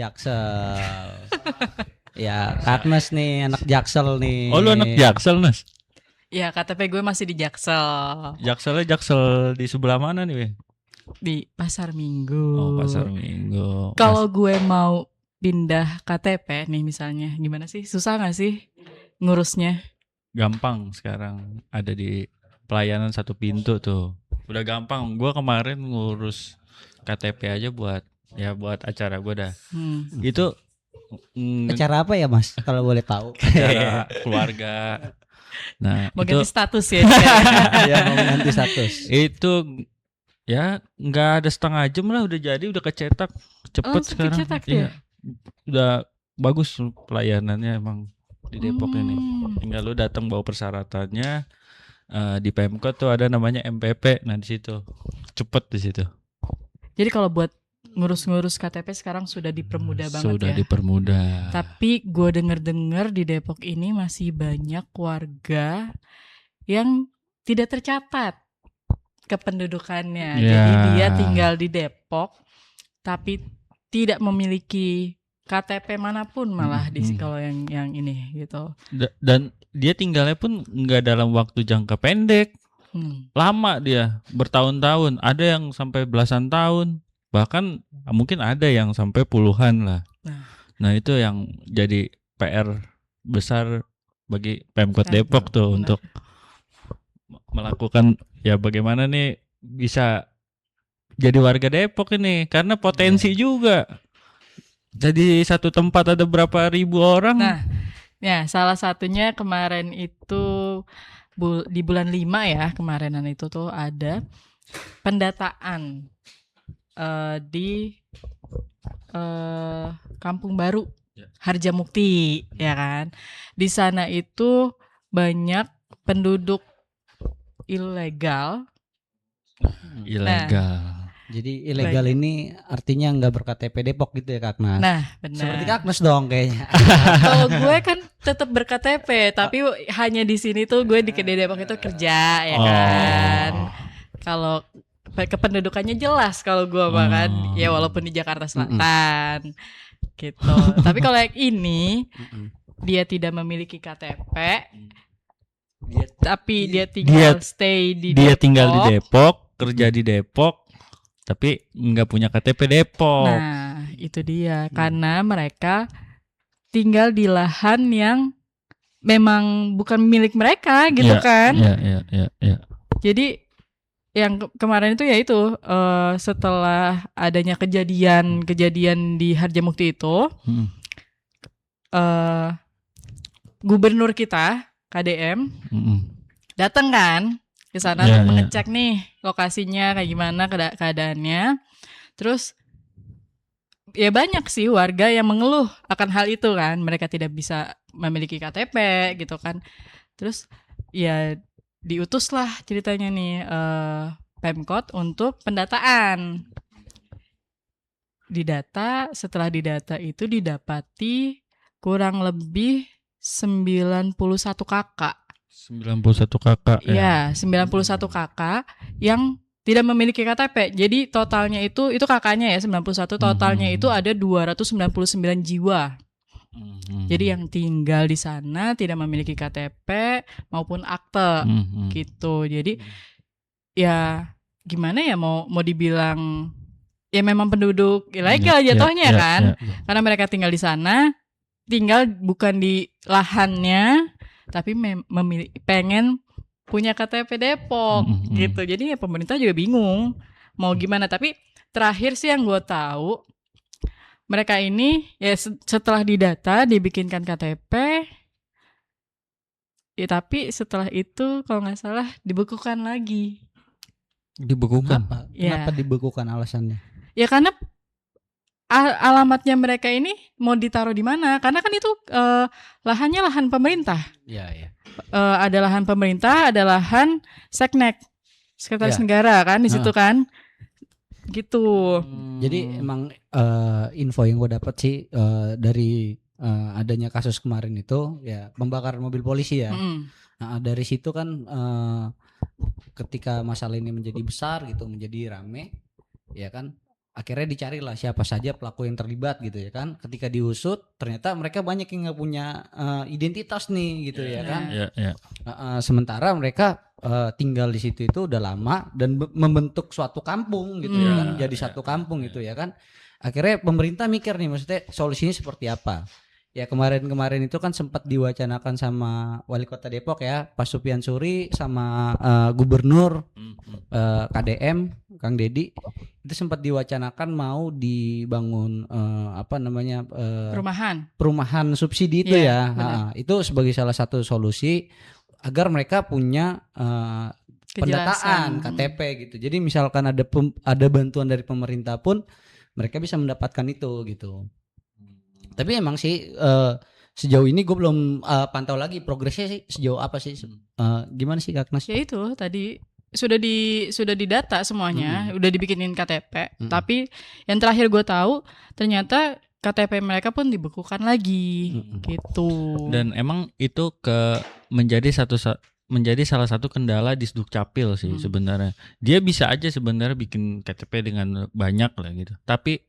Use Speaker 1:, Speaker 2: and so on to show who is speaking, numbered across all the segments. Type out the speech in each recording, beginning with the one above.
Speaker 1: Jaksel. Ya, Agnes nih anak Jaksel nih.
Speaker 2: Oh, lu anak Jaksel, Nas?
Speaker 3: Ya KTP gue masih di Jaksel.
Speaker 2: Jakselnya Jaksel di sebelah mana nih, Weh?
Speaker 3: Di Pasar Minggu.
Speaker 2: Oh, Pasar Minggu.
Speaker 3: Kalau gue mau pindah KTP nih misalnya, gimana sih? Susah gak sih ngurusnya?
Speaker 2: Gampang sekarang, ada di pelayanan satu pintu tuh. Udah gampang. Gua kemarin ngurus KTP aja buat acara gue dah. Itu
Speaker 1: Acara apa ya, Mas? Kalau boleh tahu.
Speaker 2: acara keluarga. Nah,
Speaker 3: Mau
Speaker 2: itu
Speaker 3: ganti status ya?
Speaker 1: Ya, mau ganti status.
Speaker 2: itu ya nggak ada setengah jam lah udah jadi, udah kecetak cepet
Speaker 3: Langsung
Speaker 2: sekarang.
Speaker 3: kecetak
Speaker 2: Iya.
Speaker 3: ya?
Speaker 2: Udah bagus pelayanannya emang di Depok ini.
Speaker 3: Hmm.
Speaker 2: Tinggal lu datang bawa persyaratannya. Di Pemkot tuh ada namanya MPP. Nah, di situ cepet di situ.
Speaker 3: Jadi kalau buat ngurus-ngurus KTP sekarang sudah dipermudah banget
Speaker 2: Sudah
Speaker 3: ya.
Speaker 2: dipermudah.
Speaker 3: Tapi gue denger di Depok ini masih banyak warga yang tidak tercatat kependudukannya.
Speaker 2: Ya.
Speaker 3: Jadi dia tinggal di Depok tapi tidak memiliki KTP manapun malah di kalau yang ini gitu.
Speaker 2: Dan dia tinggalnya pun nggak dalam waktu jangka pendek. Lama dia, bertahun-tahun. Ada yang sampai belasan tahun. Bahkan mungkin ada yang sampai puluhan lah. Nah itu yang jadi PR besar bagi Pemkot Depok tuh untuk melakukan ya bagaimana nih bisa jadi warga Depok ini. Karena potensi juga. Jadi satu tempat ada berapa ribu orang.
Speaker 3: Nah, ya salah satunya kemarin itu di bulan 5 ya, kemarinan itu tuh ada pendataan di Kampung Baru Harjamukti, ya kan. Di sana itu banyak penduduk ilegal.
Speaker 2: Ilegal.
Speaker 1: Jadi ilegal ini artinya nggak ber-KTP Depok gitu ya, Kak Agnes?
Speaker 3: Nah, benar.
Speaker 1: Seperti Kak Agnes dong kayaknya.
Speaker 3: Kalau gue kan tetap ber-KTP, tapi hanya di sini tuh gue di Depok itu kerja, ya kan. Kalau kependudukannya jelas kalau gue bahkan ya walaupun di Jakarta Selatan gitu. Tapi kalau yang ini dia tidak memiliki KTP, tapi dia tinggal stay di Depok.
Speaker 2: Dia tinggal di Depok, kerja di Depok, tapi nggak punya KTP Depok.
Speaker 3: Nah, itu dia. Karena mereka tinggal di lahan yang memang bukan milik mereka gitu kan.
Speaker 2: Iya.
Speaker 3: Jadi yang kemarin itu ya itu setelah adanya kejadian di Harjamukti itu, gubernur kita KDM datang kan ke sana untuk mengecek nih lokasinya kayak gimana keadaannya. Terus ya banyak sih warga yang mengeluh akan hal itu kan, mereka tidak bisa memiliki KTP gitu kan. Terus ya diutuslah ceritanya nih Pemkot untuk pendataan. Setelah didata itu didapati kurang lebih 91 kakak.
Speaker 2: 91 kakak
Speaker 3: ya. 91 kakak yang tidak memiliki KTP. Jadi totalnya itu kakaknya ya 91, totalnya itu ada 299 jiwa. Jadi yang tinggal di sana tidak memiliki KTP maupun akte gitu. Jadi ya gimana ya mau dibilang ya memang penduduk ilegal jatuhnya kan. Karena mereka tinggal di sana, tinggal bukan di lahannya, tapi pengen punya KTP Depok gitu. Jadi ya pemerintah juga bingung mau gimana. Tapi terakhir sih yang gue tahu, mereka ini ya setelah didata dibikinkan KTP, ya tapi setelah itu kalau nggak salah dibekukan lagi.
Speaker 2: Dibekukan?
Speaker 1: Kenapa dibekukan alasannya?
Speaker 3: Ya karena alamatnya mereka ini mau ditaruh di mana? Karena kan itu lahannya lahan pemerintah.
Speaker 1: Iya.
Speaker 3: Ada lahan pemerintah, ada lahan Seknek, Sekretaris Negara kan di situ kan. Gitu.
Speaker 1: Jadi emang info yang gue dapat sih dari adanya kasus kemarin itu ya pembakaran mobil polisi ya. Nah dari situ kan ketika masalah ini menjadi besar gitu, menjadi rame, ya kan akhirnya dicarilah siapa saja pelaku yang terlibat gitu ya kan. Ketika diusut ternyata mereka banyak yang nggak punya identitas nih gitu ya kan. Sementara mereka tinggal di situ itu udah lama dan membentuk suatu kampung gitu ya kan, jadi satu kampung gitu ya kan. Akhirnya pemerintah mikir nih, maksudnya solusinya seperti apa. Ya kemarin itu kan sempat diwacanakan sama Wali Kota Depok ya, Pak Supian Suri sama Gubernur KDM Kang Dedi, itu sempat diwacanakan mau dibangun perumahan subsidi itu ya. Itu sebagai salah satu solusi agar mereka punya pendataan KTP gitu. Jadi misalkan ada bantuan dari pemerintah pun mereka bisa mendapatkan itu gitu. Tapi emang sih sejauh ini gue belum pantau lagi progresnya sih sejauh apa sih. Gimana sih Kak Nas?
Speaker 3: Ya itu tadi sudah didata semuanya, udah dibikinin KTP. Tapi yang terakhir gue tahu ternyata KTP mereka pun dibekukan lagi gitu.
Speaker 2: Dan emang itu menjadi salah satu kendala di Sdukcapil sih sebenarnya. Dia bisa aja sebenarnya bikin KTP dengan banyak lah gitu. Tapi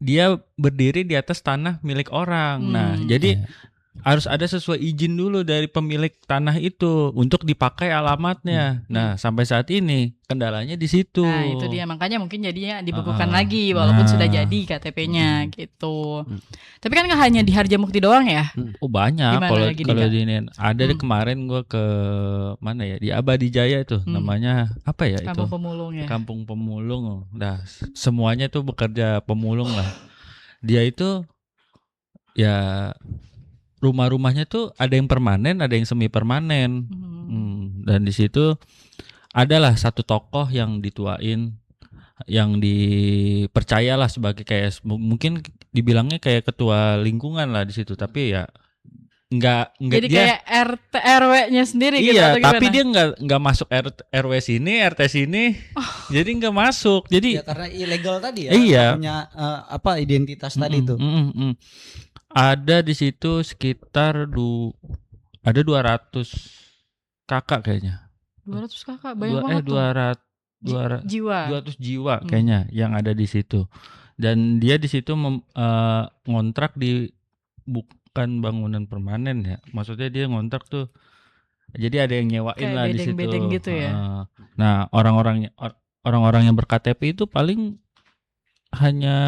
Speaker 2: dia berdiri di atas tanah milik orang. Nah, jadi harus ada sesuai izin dulu dari pemilik tanah itu untuk dipakai alamatnya. Nah, sampai saat ini kendalanya di situ.
Speaker 3: Nah, itu dia, makanya mungkin jadinya dibekukan lagi walaupun sudah jadi KTP-nya gitu. Tapi kan nggak hanya di Harjamukti doang ya?
Speaker 2: Oh banyak. Kalau di ini ada kemarin gue ke mana ya, di Abadi Jaya itu namanya apa ya?
Speaker 3: Kampung
Speaker 2: itu
Speaker 3: Pemulung ya.
Speaker 2: Kampung Pemulung. Nah, semuanya tuh bekerja pemulung lah. Dia itu ya rumah-rumahnya tuh ada yang permanen, ada yang semi permanen. Dan di situ adalah satu tokoh yang dituain, yang dipercayalah sebagai kayak mungkin dibilangnya kayak ketua lingkungan lah di situ. Tapi ya enggak
Speaker 3: jadi
Speaker 2: dia
Speaker 3: kayak RT RW-nya sendiri gitu.
Speaker 2: Iya, tapi dia enggak masuk RW sini, RT sini. Jadi enggak masuk. Jadi
Speaker 1: ya karena ilegal tadi ya.
Speaker 2: Iya.
Speaker 1: Punya identitas tadi itu.
Speaker 2: Ada di situ sekitar ada 200 kakak kayaknya.
Speaker 3: 200 kakak banyak banget.
Speaker 2: 200 jiwa kayaknya yang ada di situ. Dan dia di situ ngontrak di bukan bangunan permanen ya. Maksudnya dia ngontrak tuh jadi ada yang nyewain kayak lah di situ.
Speaker 3: Gitu ya.
Speaker 2: Nah, orang-orang yang ber-KTP itu paling hanya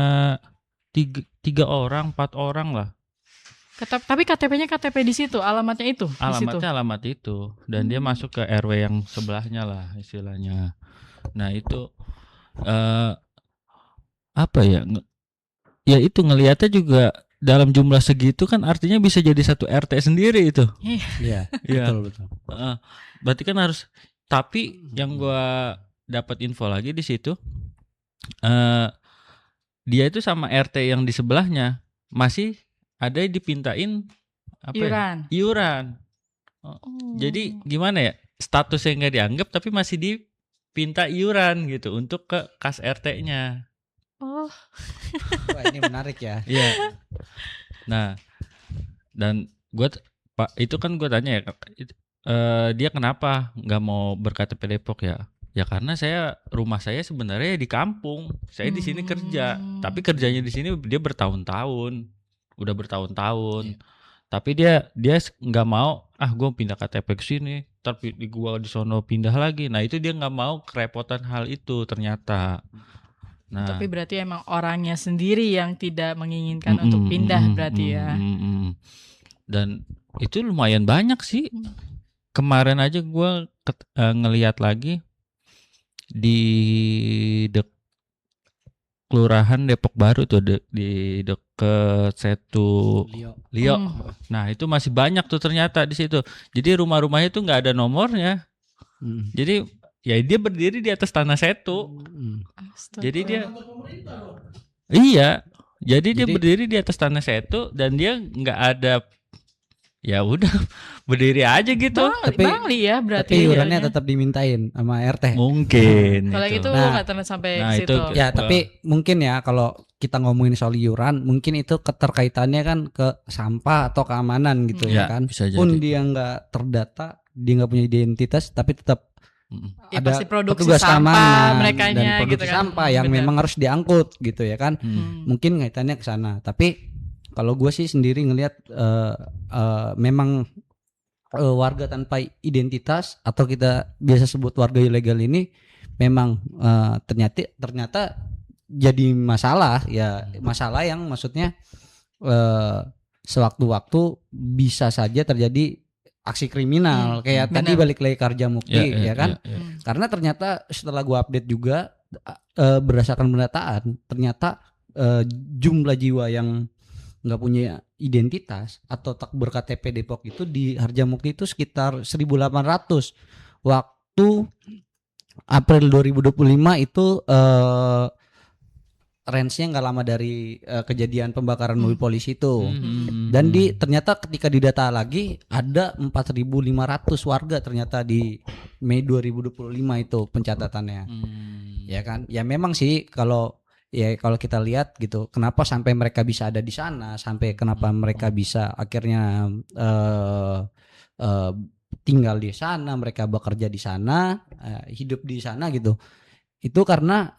Speaker 2: 3 orang, 4 orang lah.
Speaker 3: Tapi KTP-nya KTP di situ, alamatnya itu.
Speaker 2: Alamatnya alamat itu, dan dia masuk ke RW yang sebelahnya lah istilahnya. Nah itu apa ya? Ya itu ngelihatnya juga dalam jumlah segitu kan artinya bisa jadi satu RT sendiri itu.
Speaker 1: Iya. Betul.
Speaker 2: Berarti kan harus. Tapi yang gua dapat info lagi di situ. Dia itu sama RT yang di sebelahnya masih ada yang dipintain iuran. Jadi gimana ya, statusnya nggak dianggap tapi masih dipinta iuran gitu untuk ke kas RT-nya.
Speaker 1: Wah, ini menarik ya.
Speaker 2: Iya. Nah, dan itu kan gue tanya ya, dia kenapa nggak mau ber-KTP Depok ya? Ya karena rumah saya sebenarnya di kampung. Saya di sini kerja, tapi kerjanya di sini dia bertahun-tahun. Udah bertahun-tahun. Tapi dia nggak mau, gue pindah KTP ke sini, tapi gua di sono pindah lagi. Nah, itu dia nggak mau kerepotan hal itu ternyata. Nah,
Speaker 3: tapi berarti emang orangnya sendiri yang tidak menginginkan untuk pindah berarti ya.
Speaker 2: Dan itu lumayan banyak sih. Kemarin aja gua ngelihat lagi di Kelurahan Depok Baru tuh di deket Setu Lio. Nah, itu masih banyak tuh ternyata di situ. Jadi rumah-rumahnya tuh nggak ada nomornya. Jadi ya dia berdiri di atas tanah Setu. Jadi dia jadi dia berdiri di atas tanah Setu dan dia nggak ada. Ya udah berdiri aja gitu.
Speaker 3: Bangli ya berarti.
Speaker 1: Tapi iurannya tetap dimintain sama RT.
Speaker 2: Mungkin.
Speaker 3: Kalau itu nggak sampai ke situ.
Speaker 1: Ya tapi mungkin ya kalau kita ngomongin soal iuran, mungkin itu keterkaitannya kan ke sampah atau keamanan gitu ya kan.
Speaker 2: Bisa jadi.
Speaker 1: Pun dia nggak terdata, dia nggak punya identitas, tapi tetap
Speaker 3: Ya,
Speaker 1: ada
Speaker 3: pasti produksi
Speaker 1: petugas
Speaker 3: sampah
Speaker 1: keamanan
Speaker 3: merekanya
Speaker 1: dan produksi
Speaker 3: gitu kan.
Speaker 1: sampah yang
Speaker 3: Bener.
Speaker 1: memang harus diangkut gitu ya kan. Mungkin kaitannya ke sana. Tapi kalau gue sih sendiri ngelihat memang warga tanpa identitas atau kita biasa sebut warga ilegal ini memang ternyata jadi masalah ya, masalah yang maksudnya sewaktu-waktu bisa saja terjadi aksi kriminal kayak tadi balik lagi ke Harjamukti ya kan. Karena ternyata setelah gua update juga berdasarkan pendataan ternyata jumlah jiwa yang nggak punya identitas atau tak berKTP Depok itu di Harjamukti itu sekitar 1.800. Waktu April 2025 itu range-nya nggak lama dari kejadian pembakaran mobil polisi itu. Dan ternyata ketika didata lagi ada 4.500 warga ternyata di Mei 2025 itu pencatatannya. Ya kan? Ya memang sih kalau kita lihat gitu, kenapa sampai mereka bisa ada di sana, sampai kenapa mereka bisa akhirnya tinggal di sana, mereka bekerja di sana, hidup di sana gitu. Itu karena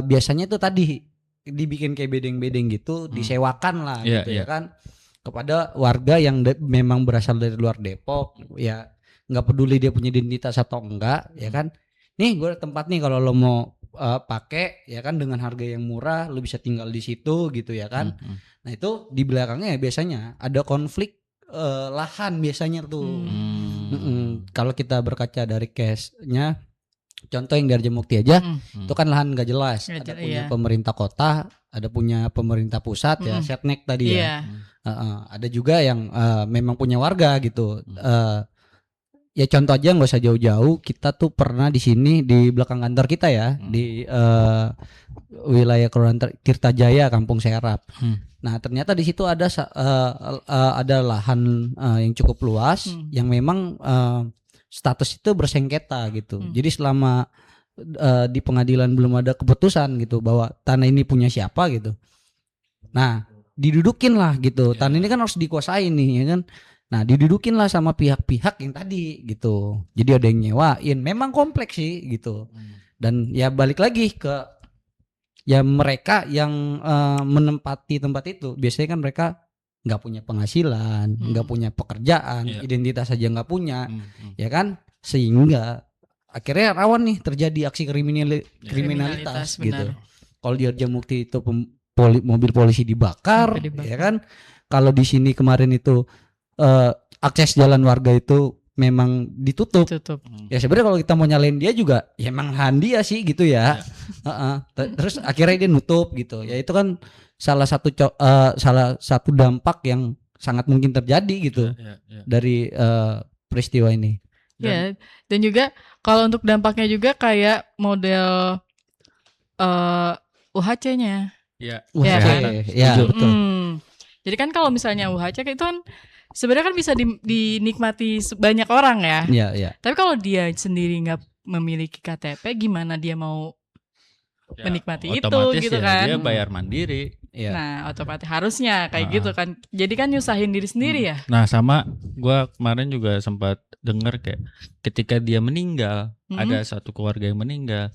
Speaker 1: biasanya itu tadi dibikin kayak bedeng-bedeng gitu, disewakan lah gitu ya kan kepada warga yang memang berasal dari luar Depok, ya nggak peduli dia punya identitas atau enggak ya kan. Nih gue tempat nih kalau lo mau pakai ya kan dengan harga yang murah, lo bisa tinggal di situ gitu ya kan. Nah itu di belakangnya ya biasanya ada konflik lahan biasanya tuh. Kalau kita berkaca dari case-nya, contoh yang dari Harjamukti aja, itu kan lahan nggak jelas. Ada punya pemerintah kota, ada punya pemerintah pusat ya, setnek tadi ya. Ada juga yang memang punya warga gitu. Ya contoh aja nggak usah jauh-jauh, kita tuh pernah di sini di belakang kantor kita ya, di wilayah Kelurahan Tirtajaya, Kampung Serap. Nah ternyata di situ ada lahan yang cukup luas yang memang status itu bersengketa gitu. Jadi selama di pengadilan belum ada keputusan gitu bahwa tanah ini punya siapa gitu. Nah didudukin lah gitu. Tanah ini kan harus dikuasai nih ya kan. Nah didudukin lah sama pihak-pihak yang tadi gitu. Jadi ada yang nyewain. Memang kompleks sih gitu. Dan ya balik lagi ke ya mereka yang menempati tempat itu. Biasanya kan mereka nggak punya penghasilan, nggak punya pekerjaan, identitas saja nggak punya, ya kan, sehingga akhirnya rawan nih terjadi aksi kriminalitas gitu. Kalau di Harjamukti itu mobil polisi dibakar, ya kan. Kalau di sini kemarin itu akses jalan warga itu memang ditutup. Ya sebenarnya kalau kita mau nyalain dia juga, ya emang lahan dia sih gitu ya. Terus akhirnya dia nutup gitu. Ya itu kan salah satu dampak yang sangat mungkin terjadi gitu dari peristiwa ini.
Speaker 3: Dan juga kalau untuk dampaknya juga kayak model UHC-nya.
Speaker 1: Ya, betul.
Speaker 3: Jadi kan kalau misalnya UHC itu kan sebenarnya kan bisa dinikmati banyak orang ya. Tapi kalau dia sendiri nggak memiliki KTP, gimana dia mau menikmati itu gitu kan?
Speaker 2: Dia bayar mandiri.
Speaker 3: Nah otomatis harusnya kayak gitu kan. Jadi kan nyusahin diri sendiri ya.
Speaker 2: Nah sama gue kemarin juga sempat dengar kayak ketika dia meninggal, ada satu keluarga yang meninggal.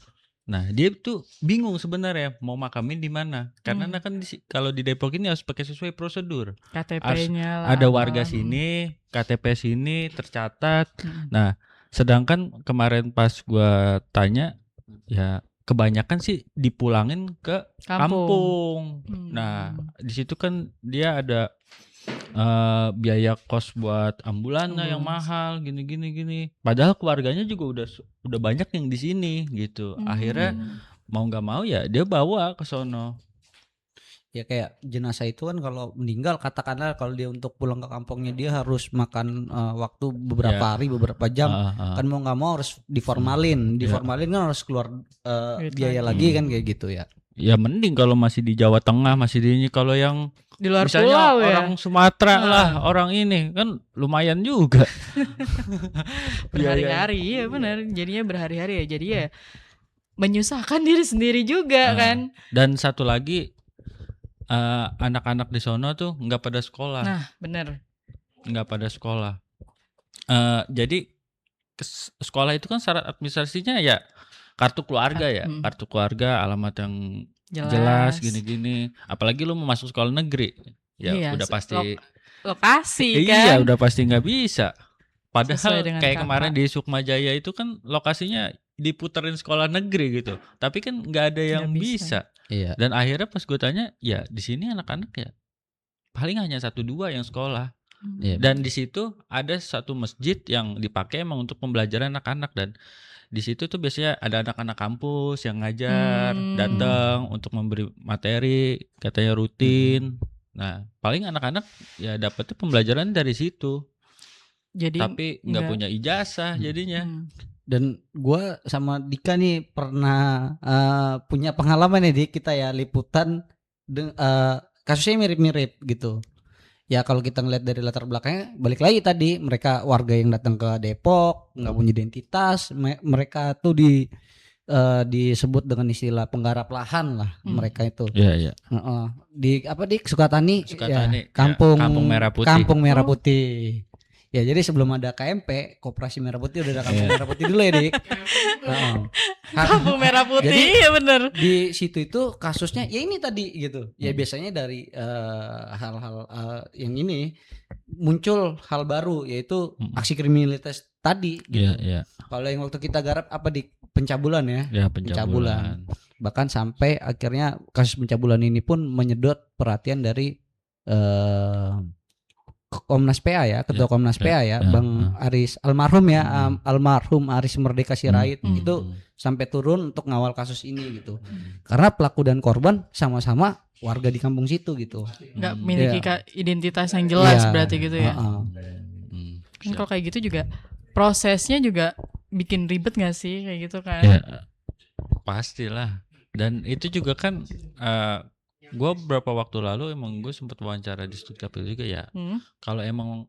Speaker 2: Nah dia tuh bingung sebenarnya mau makamin di mana, karena kan kalau di Depok ini harus pakai sesuai prosedur.
Speaker 3: KTP-nya
Speaker 2: ada warga sini, KTP sini tercatat. Nah sedangkan kemarin pas gua tanya ya kebanyakan sih dipulangin ke kampung. Nah di situ kan dia ada biaya kos buat ambulannya yang mahal gini. Padahal keluarganya juga udah banyak yang di sini gitu. Akhirnya mau nggak mau ya dia bawa ke sono.
Speaker 1: Ya kayak jenazah itu kan kalau meninggal katakanlah kalau dia untuk pulang ke kampungnya dia harus makan waktu beberapa hari, beberapa jam. Kan mau nggak mau harus diformalin kan harus keluar biaya lagi kan kayak gitu ya.
Speaker 2: Ya mending kalau masih di Jawa Tengah, masih di ini. Kalau yang
Speaker 3: di luar
Speaker 2: misalnya
Speaker 3: pulau
Speaker 2: orang Sumatera lah, orang ini kan lumayan juga.
Speaker 3: Berhari-hari ya benar. Jadinya berhari-hari ya. Jadi ya menyusahkan diri sendiri juga kan.
Speaker 2: Dan satu lagi anak-anak di sono tuh nggak pada sekolah.
Speaker 3: Nah benar.
Speaker 2: Nggak pada sekolah. Jadi sekolah itu kan syarat administrasinya ya kartu keluarga ya, kartu keluarga, alamat yang jelas gini-gini. Apalagi lu mau masuk sekolah negeri, ya udah pasti
Speaker 3: lokasi kan.
Speaker 2: Iya, udah pasti nggak bisa. Padahal kayak kemarin di Sukma Jaya itu kan lokasinya diputerin sekolah negeri gitu, tapi kan nggak ada yang bisa.
Speaker 1: Iya.
Speaker 2: Dan akhirnya pas gue tanya, ya di sini anak-anak ya paling hanya 1-2 yang sekolah. Dan di situ ada satu masjid yang dipakai emang untuk pembelajaran anak-anak, dan di situ tuh biasanya ada anak-anak kampus yang ngajar, datang untuk memberi materi, katanya rutin. Nah, paling anak-anak ya dapetnya pembelajaran dari situ. Jadi tapi nggak punya ijazah jadinya.
Speaker 1: Dan gue sama Dika nih pernah punya pengalaman nih Dik, kita ya liputan kasusnya mirip-mirip gitu. Ya kalau kita ngeliat dari latar belakangnya, balik lagi tadi mereka warga yang datang ke Depok nggak punya identitas, mereka tuh disebut dengan istilah penggarap lahan lah mereka itu.
Speaker 2: Iya.
Speaker 1: Di apa Dik, Sukatani ya,
Speaker 2: Kampung Merah Putih.
Speaker 1: Kampung Merah Putih. Ya jadi sebelum ada KMP, Koperasi Merah Putih udah ada Kampung Merah Putih dulu ya Dik.
Speaker 3: Kampung Merah Putih,
Speaker 1: jadi,
Speaker 3: ya bener.
Speaker 1: Di situ itu kasusnya ya ini tadi gitu. Ya biasanya dari hal-hal yang ini muncul hal baru, yaitu aksi kriminalitas tadi gitu. Kalau yang waktu kita garap apa di pencabulan ya? Ya pencabulan. Bahkan sampai akhirnya kasus pencabulan ini pun menyedot perhatian dari Komnas PA ya, Ketua Komnas PA ya, Bang Aris almarhum ya, almarhum Aris Merdeka Sirait itu sampai turun untuk ngawal kasus ini gitu. Karena pelaku dan korban sama-sama warga di kampung situ gitu.
Speaker 3: Nggak memiliki identitas yang jelas berarti gitu ya. Kan kalau kayak gitu juga prosesnya juga bikin ribet nggak sih kayak gitu kan?
Speaker 2: Ya, pastilah. Dan itu juga kan gue beberapa waktu lalu emang gue sempat wawancara di Stuttgart juga ya. Kalau emang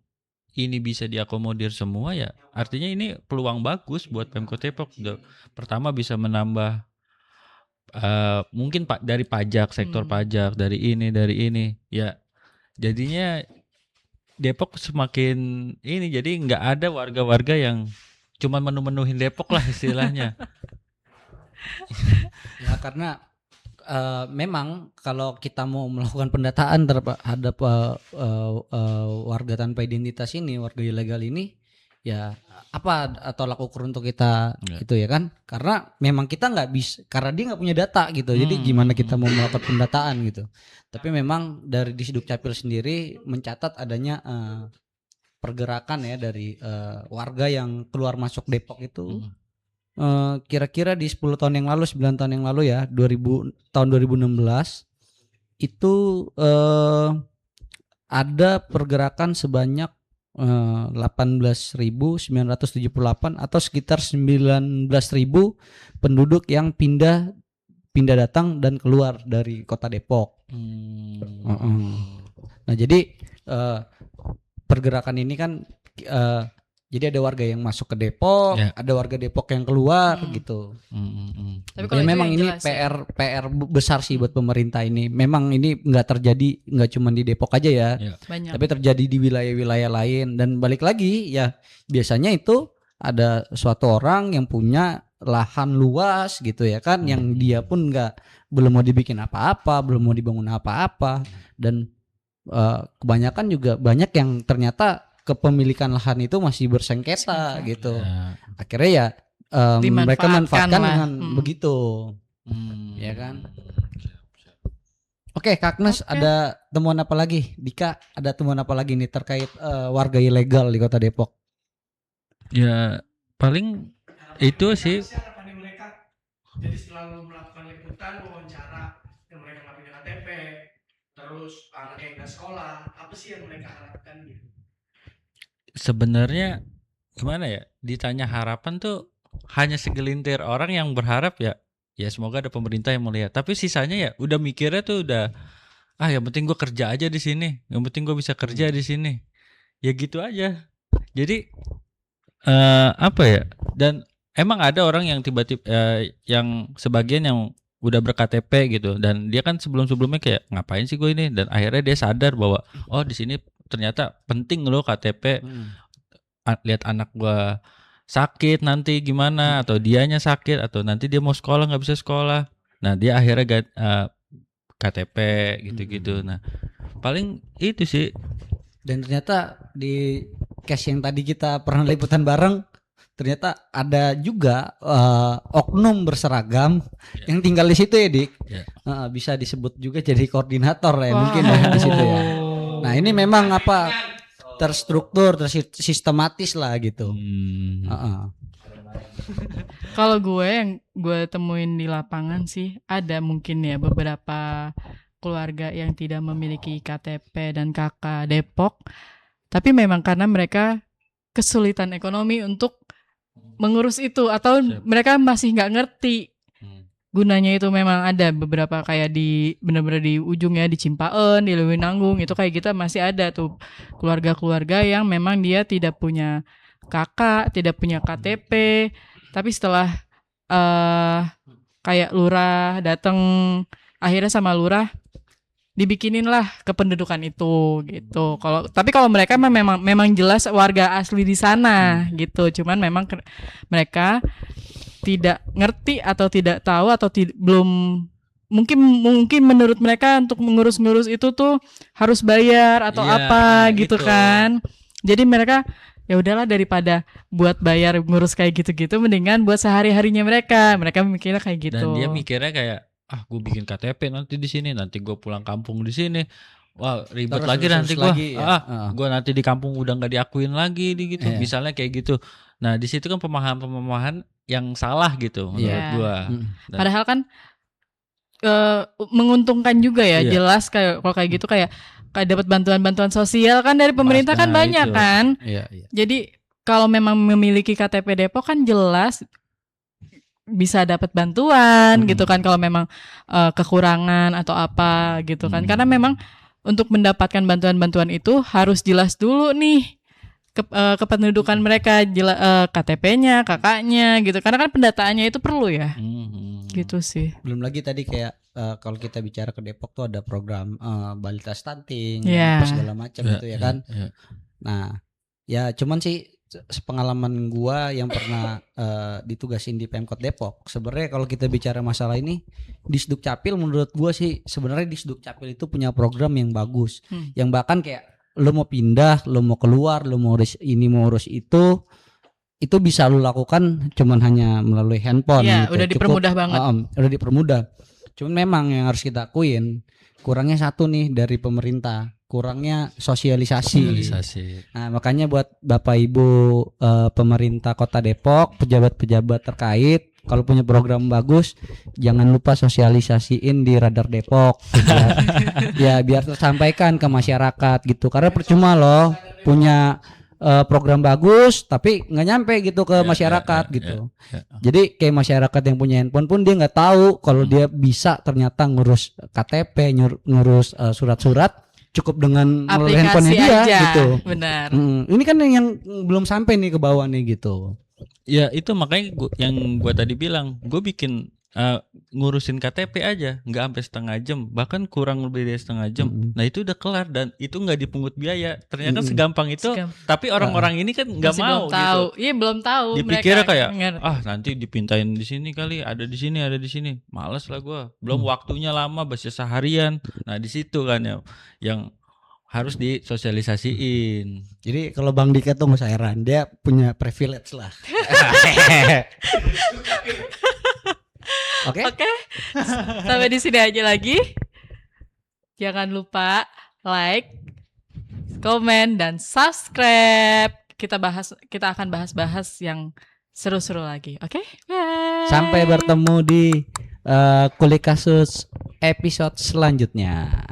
Speaker 2: ini bisa diakomodir semua ya, artinya ini peluang bagus buat Pemkot Depok. Pertama bisa menambah mungkin dari pajak, sektor pajak, dari ini ya. Jadinya Depok semakin ini, jadi nggak ada warga-warga yang cuman menu-menuhin Depok lah istilahnya.
Speaker 1: Ya karena memang kalau kita mau melakukan pendataan terhadap warga tanpa identitas ini, warga ilegal ini, ya apa tolak ukur untuk kita gitu ya kan? Karena memang kita nggak bisa, karena dia nggak punya data gitu. Jadi gimana kita mau melakukan pendataan gitu? Tapi memang dari Disduk Capil sendiri mencatat adanya pergerakan ya dari warga yang keluar masuk Depok itu. Kira-kira di 10 tahun yang lalu, 9 tahun yang lalu ya, tahun 2016 itu ada pergerakan sebanyak 18.978 atau sekitar 19.000 penduduk yang pindah datang dan keluar dari kota Depok. Nah jadi pergerakan ini kan jadi ada warga yang masuk ke Depok, ada warga Depok yang keluar gitu. Tapi kalau memang ini PR besar sih buat pemerintah ini. Memang ini nggak terjadi, nggak cuma di Depok aja ya, tapi terjadi di wilayah-wilayah lain. Dan balik lagi ya, biasanya itu ada suatu orang yang punya lahan luas gitu ya kan, yang dia pun belum mau dibikin apa-apa, belum mau dibangun apa-apa, dan kebanyakan juga banyak yang ternyata kepemilikan lahan itu masih bersengketa gitu. Akhirnya ya mereka manfaatkan dengan begitu. Ya kan? Oke, Kak Agnes, ada temuan apa lagi? Dika, ada temuan apa lagi nih terkait warga ilegal di Kota Depok?
Speaker 2: Ya, paling itu sih.
Speaker 4: Jadi selalu melakukan liputan, wawancara yang mereka nggak punya KTP, terus anak yang nggak sekolah, apa sih yang mereka harapkan gitu?
Speaker 2: Sebenarnya gimana ya, ditanya harapan tuh hanya segelintir orang yang berharap ya semoga ada pemerintah yang melihat, tapi sisanya ya udah mikirnya tuh udah yang penting gue kerja aja di sini, yang penting gue bisa kerja di sini, ya gitu aja. Jadi apa ya, dan emang ada orang yang tiba-tiba yang sebagian yang udah ber-KTP gitu, dan dia kan sebelum-sebelumnya kayak ngapain sih gue ini, dan akhirnya dia sadar bahwa di sini ternyata penting loh KTP. Lihat anak gue sakit nanti gimana, atau dianya sakit, atau nanti dia mau sekolah nggak bisa sekolah. Nah dia akhirnya KTP gitu-gitu. Nah paling itu sih.
Speaker 1: Dan ternyata di case yang tadi kita pernah liputan bareng, ternyata ada juga oknum berseragam yang tinggal di situ ya, Dik. Bisa disebut juga jadi koordinator ya, mungkin ya di situ ya. Nah ini memang terstruktur, tersistematis lah gitu.
Speaker 3: Kalau yang gue temuin di lapangan sih, ada mungkin ya beberapa keluarga yang tidak memiliki KTP dan KK Depok, tapi memang karena mereka kesulitan ekonomi untuk mengurus itu, atau mereka masih nggak ngerti gunanya itu. Memang ada beberapa kayak di benar-benar di ujungnya di Cimpaen, di Lewinanggung itu kayak gitu masih ada tuh keluarga-keluarga yang memang dia tidak punya kakak, tidak punya KTP, tapi setelah kayak lurah datang, akhirnya sama lurah dibikinin lah kependudukan itu gitu. Tapi kalau mereka memang jelas warga asli di sana gitu. Cuman memang mereka tidak ngerti atau tidak tahu atau belum mungkin menurut mereka untuk mengurus itu tuh harus bayar atau apa gitu kan. Jadi mereka ya udahlah, daripada buat bayar ngurus kayak gitu-gitu, mendingan buat sehari-harinya mereka mikirnya kayak gitu.
Speaker 2: Dan dia mikirnya kayak gue bikin KTP nanti di sini, nanti gue pulang kampung di sini, wah ribet lagi nanti gue, gue nanti di kampung udah nggak diakuin lagi gitu, misalnya kayak gitu. Nah di situ kan pemahaman yang salah gitu menurut gue.
Speaker 3: Padahal kan menguntungkan juga ya, jelas kayak kalau kayak gitu kayak dapat bantuan sosial kan dari pemerintah kan banyak itu. Kan. Jadi kalau memang memiliki KTP Depok kan jelas bisa dapat bantuan gitu kan, kalau memang kekurangan atau apa gitu kan. Karena memang untuk mendapatkan bantuan-bantuan itu harus jelas dulu nih kependudukan mereka, KTP-nya, kakaknya gitu. Karena kan pendataannya itu perlu ya. Gitu sih.
Speaker 1: Belum lagi tadi kayak kalau kita bicara ke Depok tuh ada program balita stunting, apa segala macam gitu ya kan. Nah, ya cuman sih sepengalaman gua yang pernah ditugasin di Pemkot Depok, sebenarnya kalau kita bicara masalah ini, Disduk Capil menurut gua sih sebenarnya Disduk Capil itu punya program yang bagus, yang bahkan kayak lo mau pindah, lo mau keluar, lo mau urus ini, mau urus itu bisa lo lakukan cuman hanya melalui handphone.
Speaker 3: Gitu. Udah dipermudah banget.
Speaker 1: Udah dipermudah. Cuman memang yang harus kita akuin, kurangnya satu nih dari pemerintah, kurangnya sosialisasi. Nah makanya buat Bapak Ibu pemerintah Kota Depok, pejabat-pejabat terkait, kalau punya program bagus, jangan lupa sosialisasiin di Radar Depok gitu ya biar tersampaikan ke masyarakat gitu. Karena percuma loh punya program bagus tapi nggak nyampe gitu ke masyarakat gitu. Jadi kayak masyarakat yang punya handphone pun dia nggak tahu kalau dia bisa ternyata ngurus KTP, ngurus surat-surat cukup dengan melalui handphonenya dia aja. Gitu.
Speaker 3: Benar.
Speaker 1: Ini kan yang belum sampai nih ke bawah nih gitu.
Speaker 2: Ya itu makanya yang gue tadi bilang, gue bikin ngurusin KTP aja nggak sampai setengah jam, bahkan kurang lebih dari setengah jam. Nah itu udah kelar dan itu nggak dipungut biaya. Ternyata segampang itu. Tapi orang-orang ini kan nggak mau gitu.
Speaker 3: Iya belum tahu.
Speaker 2: Dipikirnya kayak nanti dipintain di sini kali, ada di sini. Males lah gue. Belum waktunya lama, bisa seharian. Nah di situ kan yang harus disosialisasiin.
Speaker 1: Jadi kalau Bang Dika tuh nggak usah heran, dia punya privilege lah. Oke.
Speaker 3: Sampai di sini aja lagi. Jangan lupa like, komen, dan subscribe. Kita akan bahas yang seru-seru lagi. Oke? Bye.
Speaker 1: Sampai bertemu di Kulik Kasus episode selanjutnya.